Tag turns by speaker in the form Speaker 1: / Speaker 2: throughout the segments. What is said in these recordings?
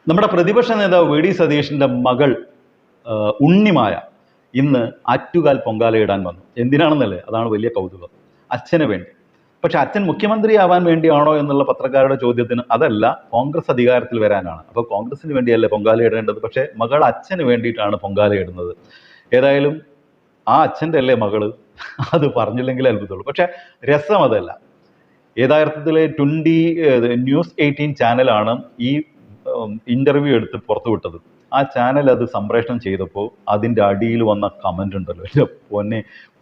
Speaker 1: നമ്മുടെ പ്രതിപക്ഷ നേതാവ് വി ഡി സതീഷിന്റെ മകൾ ഉണ്ണിമായ ഇന്ന് ആറ്റുകാൽ പൊങ്കാലയിടാൻ വന്നു. എന്തിനാണെന്നല്ലേ, അതാണ് വലിയ കൗതുകം. അച്ഛന് വേണ്ടി. പക്ഷെ അച്ഛൻ മുഖ്യമന്ത്രിയാവാൻ വേണ്ടിയാണോ എന്നുള്ള പത്രക്കാരുടെ ചോദ്യത്തിന് അതല്ല, കോൺഗ്രസ് അധികാരത്തിൽ വരാനാണ്. അപ്പോൾ കോൺഗ്രസിന് വേണ്ടിയല്ലേ പൊങ്കാലയിടേണ്ടത്, പക്ഷേ മകൾ അച്ഛന് വേണ്ടിയിട്ടാണ് പൊങ്കാലയിടുന്നത്. ഏതായാലും ആ അച്ഛൻ്റെ അല്ലേ മകള്, അത് പറഞ്ഞില്ലെങ്കിൽ അത്ഭുതമുള്ളൂ. പക്ഷെ രസം അതല്ല. യഥാർത്ഥത്തിൽ ന്യൂസ് 18 ചാനലാണ് ഈ ഇന്റർവ്യൂ എടുത്ത് പുറത്തുവിട്ടത്. ആ ചാനൽ അത് സംപ്രേഷണം ചെയ്തപ്പോൾ അതിൻ്റെ അടിയിൽ വന്ന കമൻ്റ് ഉണ്ടല്ലോ, എൻ്റെ പൊന്നെ,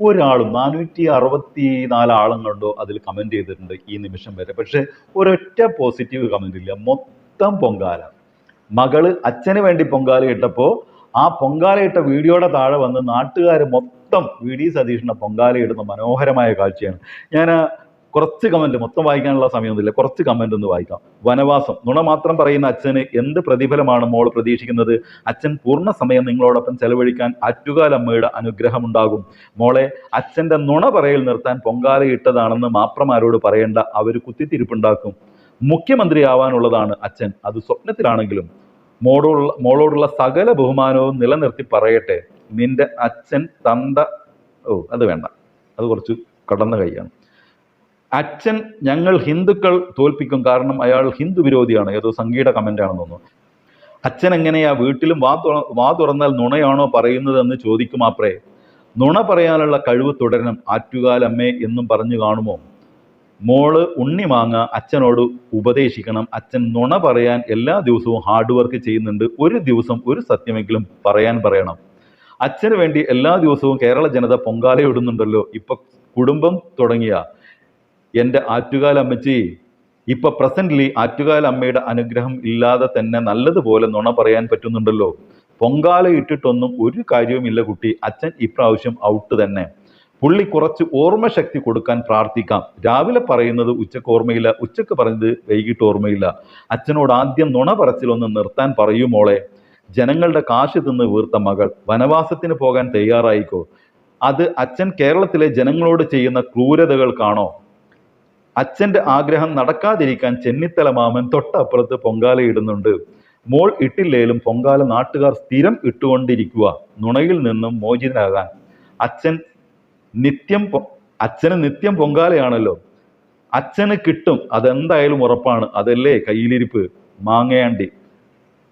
Speaker 1: ഒരാളും 464 ആളുകളുണ്ടോ അതിൽ കമൻറ്റ് ചെയ്തിട്ടുണ്ട് ഈ നിമിഷം വരെ. പക്ഷെ ഒരൊറ്റ പോസിറ്റീവ് കമൻ്റ് ഇല്ല. മൊത്തം പൊങ്കാല. മകള് അച്ഛന് വേണ്ടി പൊങ്കാല ഇട്ടപ്പോൾ ആ പൊങ്കാലയിട്ട വീഡിയോയുടെ താഴെ വന്ന് നാട്ടുകാർ മൊത്തം വി ഡി സതീഷിനെ പൊങ്കാല ഇടുന്ന മനോഹരമായ കാഴ്ചയാണ്. ഞാൻ കുറച്ച് കമന്റ്, മൊത്തം വായിക്കാനുള്ള സമയമൊന്നുമില്ല, കുറച്ച് കമന്റ് ഒന്ന് വായിക്കാം. വനവാസം, നുണ മാത്രം പറയുന്ന അച്ഛന് എന്ത് പ്രതിഫലമാണ് മോൾ പ്രതീക്ഷിക്കുന്നത്? അച്ഛൻ പൂർണ്ണ സമയം നിങ്ങളോടൊപ്പം ചെലവഴിക്കാൻ ആറ്റുകാൽ അമ്മയുടെ അനുഗ്രഹമുണ്ടാകും. മോളെ, അച്ഛൻ്റെ നുണ പറയൽ നിർത്താൻ പൊങ്കാല ഇട്ടതാണെന്ന് മാപ്രമാരോട് പറയേണ്ട, അവർ കുത്തിത്തിരിപ്പുണ്ടാക്കും. മുഖ്യമന്ത്രിയാവാനുള്ളതാണ് അച്ഛൻ, അത് സ്വപ്നത്തിലാണെങ്കിലും. മോളോടുള്ള സകല ബഹുമാനവും നിലനിർത്തി പറയട്ടെ, നിന്റെ അച്ഛൻ അത് വേണ്ട, അത് കുറച്ച് കടന്ന കൈയാണ്. അച്ഛൻ ഞങ്ങൾ ഹിന്ദുക്കൾ തോൽപ്പിക്കും, കാരണം അയാൾ ഹിന്ദു വിരോധിയാണ്. ഏതോ സംഗീത കമന്റ് ആണെന്ന് തോന്നുന്നു. അച്ഛൻ എങ്ങനെയാ വീട്ടിലും വാ തുറന്നാൽ നുണയാണോ പറയുന്നതെന്ന് ചോദിക്കുമാപ്രേ. നുണ പറയാനുള്ള കഴിവ് തുടരണം, ആറ്റുകാൽ അമ്മേ എന്നും പറഞ്ഞു കാണുമോ? മോള് ഉണ്ണിമാങ്ങ അച്ഛനോട് ഉപദേശിക്കണം. അച്ഛൻ നുണ പറയാൻ എല്ലാ ദിവസവും ഹാർഡ് വർക്ക് ചെയ്യുന്നുണ്ട്, ഒരു ദിവസം ഒരു സത്യമെങ്കിലും പറയണം. അച്ഛന് വേണ്ടി എല്ലാ ദിവസവും കേരള ജനത പൊങ്കാലയിടുന്നുണ്ടല്ലോ. ഇപ്പൊ കുടുംബം തുടങ്ങിയ എൻ്റെ ആറ്റുകാൽ അമ്മച്ചി, ഇപ്പൊ പ്രസന്റ്ലി ആറ്റുകാൽ അമ്മയുടെ അനുഗ്രഹം ഇല്ലാതെ തന്നെ നല്ലതുപോലെ നുണ പറയാൻ പറ്റുന്നുണ്ടല്ലോ. പൊങ്കാല ഇട്ടിട്ടൊന്നും ഒരു കാര്യവുമില്ല കുട്ടി, അച്ഛൻ ഇപ്രാവശ്യം ഔട്ട് തന്നെ. പുള്ളി കുറച്ച് ഓർമ്മശക്തി കൊടുക്കാൻ പ്രാർത്ഥിക്കാം. രാവിലെ പറയുന്നത് ഉച്ചക്ക് ഓർമ്മയില്ല, ഉച്ചക്ക് പറഞ്ഞത് വൈകിട്ട് ഓർമ്മയില്ല. അച്ഛനോട് ആദ്യം നുണ പറച്ചിലൊന്ന് നിർത്താൻ പറയൂ മോളെ. ജനങ്ങളുടെ കാശ് തിന്ന് വീർത്ത മകൾ വനവാസത്തിന് പോകാൻ തയ്യാറായിക്കോ. അത് അച്ഛൻ കേരളത്തിലെ ജനങ്ങളോട് ചെയ്യുന്ന ക്രൂരതകൾക്കാണോ? അച്ഛൻ്റെ ആഗ്രഹം നടക്കാതിരിക്കാൻ ചെന്നിത്തല മാമൻ തൊട്ടപ്പുറത്ത് പൊങ്കാല ഇടുന്നുണ്ട്. മോൾ ഇട്ടില്ലേലും പൊങ്കാല നാട്ടുകാർ സ്ഥിരം ഇട്ടുകൊണ്ടിരിക്കുക, നുണയിൽ നിന്നും മോചിതനാകാൻ. അച്ഛന് നിത്യം പൊങ്കാലയാണല്ലോ. അച്ഛന് കിട്ടും, അതെന്തായാലും ഉറപ്പാണ്. അതല്ലേ കയ്യിലിരിപ്പ് മാങ്ങയാണ്ടി.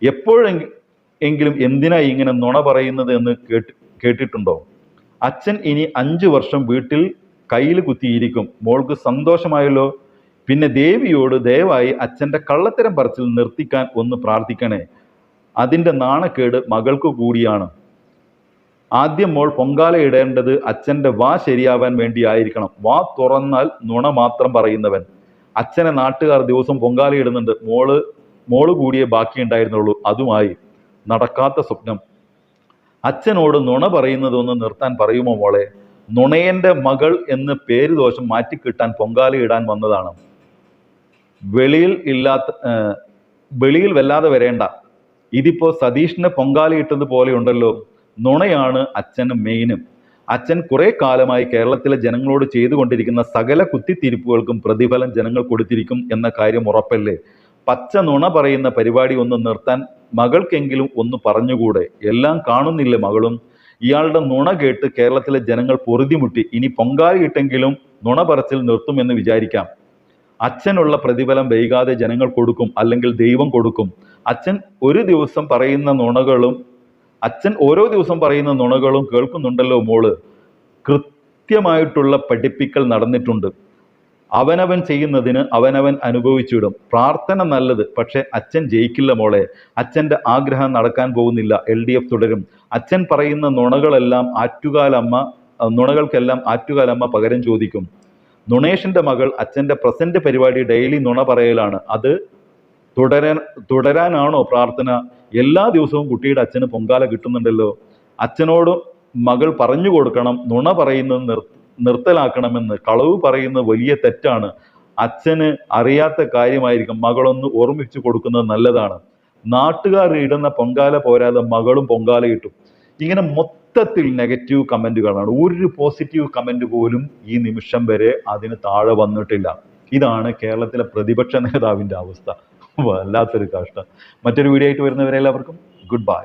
Speaker 1: എപ്പോഴെങ്കിലും എന്തിനാ ഇങ്ങനെ നുണ പറയുന്നത് എന്ന് കേട്ടിട്ടുണ്ടോ? അച്ഛൻ ഇനി 5 വർഷം വീട്ടിൽ കയ്യിൽ കുത്തിയിരിക്കും. മോൾക്ക് സന്തോഷമായല്ലോ. പിന്നെ ദേവിയോട് ദയവായി അച്ഛൻ്റെ കള്ളത്തരം പറച്ചിൽ നിർത്തിക്കാൻ ഒന്ന് പ്രാർത്ഥിക്കണേ. അതിൻ്റെ നാണക്കേട് മകൾക്ക് കൂടിയാണ്. ആദ്യം മോൾ പൊങ്കാല ഇടേണ്ടത് അച്ഛൻ്റെ വാ ശരിയാവാൻ വേണ്ടിയായിരിക്കണം. വാ തുറന്നാൽ നുണ മാത്രം പറയുന്നവൻ. അച്ഛനെ നാട്ടുകാർ ദിവസം പൊങ്കാല ഇടുന്നുണ്ട്, മോള് കൂടിയേ ബാക്കിയുണ്ടായിരുന്നുള്ളൂ. അതുമായി നടക്കാത്ത സ്വപ്നം. അച്ഛനോട് നുണ പറയുന്നതൊന്ന് നിർത്താൻ പറയുമോ മോളെ? നുണയന്റെ മകൾ എന്ന് പേര് ദോഷം മാറ്റിക്കിട്ടാൻ പൊങ്കാല ഇടാൻ വന്നതാണ്. വെളിയിൽ വല്ലാതെ വരേണ്ട. ഇതിപ്പോ സതീഷിനെ പൊങ്കാല ഇട്ടത് പോലെ ഉണ്ടല്ലോ. നുണയാണ് അച്ഛന് മെയിനും. അച്ഛൻ കുറെ കാലമായി കേരളത്തിലെ ജനങ്ങളോട് ചെയ്തുകൊണ്ടിരിക്കുന്ന സകല കുത്തിത്തിരിപ്പുകൾക്കും പ്രതിഫലം ജനങ്ങൾ കൊടുത്തിരിക്കും എന്ന കാര്യം ഉറപ്പല്ലേ? പച്ച നുണ പറയുന്ന പരിപാടി ഒന്ന് നിർത്താൻ മകൾക്കെങ്കിലും ഒന്ന് പറഞ്ഞുകൂടെ? എല്ലാം കാണുന്നില്ലേ മകളും? ഇയാളുടെ നുണ കേട്ട് കേരളത്തിലെ ജനങ്ങൾ പൊറുതിമുട്ടി. ഇനി പൊങ്കാലയിട്ടെങ്കിലും നുണ പറച്ചിൽ നിർത്തുമെന്ന് വിചാരിക്കാം. അച്ഛനുള്ള പ്രതിഫലം വൈകാതെ ജനങ്ങൾ കൊടുക്കും, അല്ലെങ്കിൽ ദൈവം കൊടുക്കും. അച്ഛൻ ഓരോ ദിവസം പറയുന്ന നുണകളും കേൾക്കുന്നുണ്ടല്ലോ മോള്. കൃത്യമായിട്ടുള്ള പഠിപ്പിക്കൽ നടന്നിട്ടുണ്ട്. അവനവൻ ചെയ്യുന്നതിന് അവനവൻ അനുഭവിച്ചിടും. പ്രാർത്ഥന നല്ലത്, പക്ഷെ അച്ഛൻ ജയിക്കില്ല മോളെ. അച്ഛൻ്റെ ആഗ്രഹം നടക്കാൻ പോകുന്നില്ല. LDF തുടരും. അച്ഛൻ പറയുന്ന നുണകൾക്കെല്ലാം ആറ്റുകാലമ്മ പകരം ചോദിക്കും. നുണേഷിന്റെ മകൾ അച്ഛൻ്റെ പ്രസന്റ് പരിപാടി ഡെയിലി നുണ പറയലാണ്. അത് തുടരാനാണോ പ്രാർത്ഥന? എല്ലാ ദിവസവും കുട്ടിയുടെ അച്ഛന് പൊങ്കാല കിട്ടുന്നുണ്ടല്ലോ. അച്ഛനോട് മകൾ പറഞ്ഞു കൊടുക്കണം, നുണ പറയുന്നത് നിർത്തലാക്കണമെന്ന്. കളവ് പറയുന്നത് വലിയ തെറ്റാണ്. അച്ഛന് അറിയാത്ത കാര്യമായിരിക്കും. മകളൊന്ന് ഓർമ്മിച്ചു കൊടുക്കുന്നത് നല്ലതാണ്. നാട്ടുകാർ ഇടുന്ന പൊങ്കാല പോരാതെ മകളും പൊങ്കാല ഇട്ടു. ഇങ്ങനെ മൊത്തത്തിൽ നെഗറ്റീവ് കമന്റുകളാണ്. ഒരു പോസിറ്റീവ് കമന്റ് പോലും ഈ നിമിഷം വരെ അതിന് താഴെ വന്നിട്ടില്ല. ഇതാണ് കേരളത്തിലെ പ്രതിപക്ഷ നേതാവിൻ്റെ അവസ്ഥ. വല്ലാത്തൊരു കഷ്ടം. മറ്റൊരു വീഡിയോ ആയിട്ട് വരുന്നവരെ എല്ലാവർക്കും ഗുഡ് ബൈ.